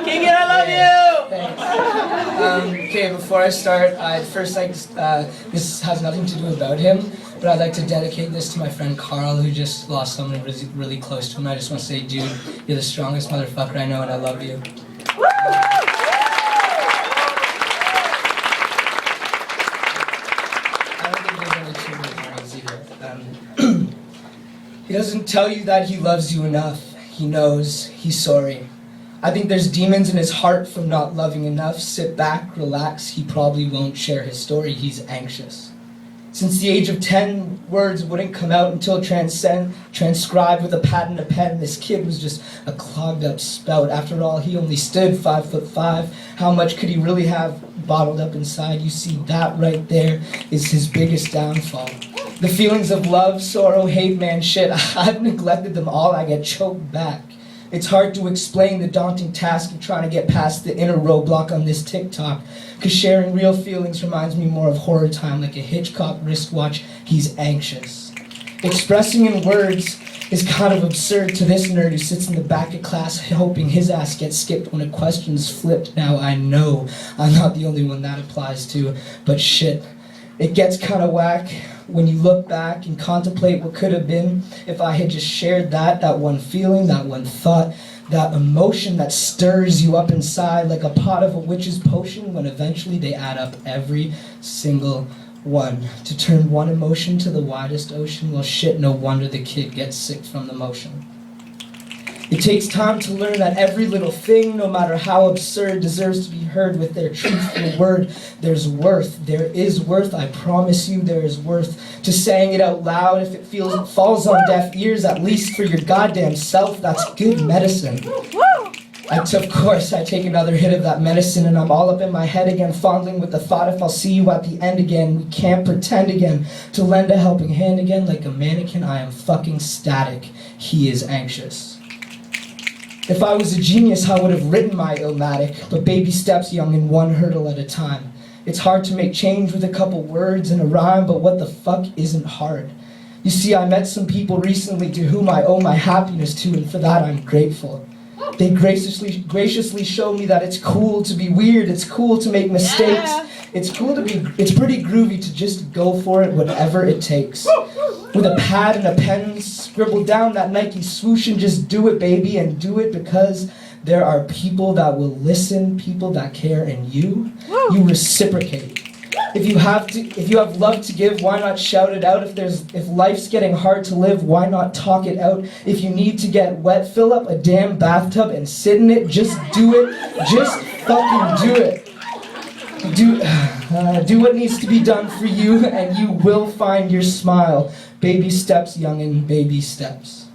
Keegan, I love you! Thanks. Okay, before I start, I'd first like, this has nothing to do about him, but I'd like to dedicate this to my friend Carl, who just lost someone really, really close to him. I just want to say, dude, you're the strongest motherfucker I know, and I love you. I don't think there's any too many words either. He doesn't tell you that he loves you enough. He knows. He's sorry. I think there's demons in his heart from not loving enough. Sit back, relax. He probably won't share his story. He's anxious. Since the age of 10, words wouldn't come out until transcribed with a pad and a pen. This kid was just a clogged up spout. After all, he only stood 5'5". How much could he really have bottled up inside? You see, that right there is his biggest downfall. The feelings of love, sorrow, hate, man, shit, I've neglected them all. I get choked back. It's hard to explain the daunting task of trying to get past the inner roadblock on this TikTok, because sharing real feelings reminds me more of horror time, like a Hitchcock wristwatch. He's anxious. Expressing in words is kind of absurd to this nerd who sits in the back of class hoping his ass gets skipped when a question's flipped. Now I know I'm not the only one that applies to, but shit, it gets kind of whack when you look back and contemplate what could have been if I had just shared that one feeling, that one thought, that emotion that stirs you up inside like a pot of a witch's potion, when eventually they add up, every single one, to turn one emotion to the widest ocean. Well shit, no wonder the kid gets sick from the motion. It takes time to learn that every little thing, no matter how absurd, deserves to be heard with their truthful word. There's worth. There is worth. I promise you there is worth to saying it out loud. If it falls on deaf ears, at least for your goddamn self, that's good medicine. Of course, I take another hit of that medicine and I'm all up in my head again, fondling with the thought if I'll see you at the end again. We can't pretend again to lend a helping hand again like a mannequin. I am fucking static. He is anxious. If I was a genius, I would have written my Illmatic, but baby steps, young, and one hurdle at a time. It's hard to make change with a couple words and a rhyme, but what the fuck isn't hard? You see, I met some people recently to whom I owe my happiness to, and for that I'm grateful. They graciously show me that it's cool to be weird, it's cool to make mistakes, it's pretty groovy to just go for it, whatever it takes. With a pad and a pen, scribble down that Nike swoosh and just do it, baby, and do it because there are people that will listen, people that care, and you reciprocate. If you have love to give, why not shout it out? If life's getting hard to live, why not talk it out? If you need to get wet, fill up a damn bathtub and sit in it. Just do it. Just fucking do it. Do what needs to be done for you, and you will find your smile. Baby steps, youngin', baby steps.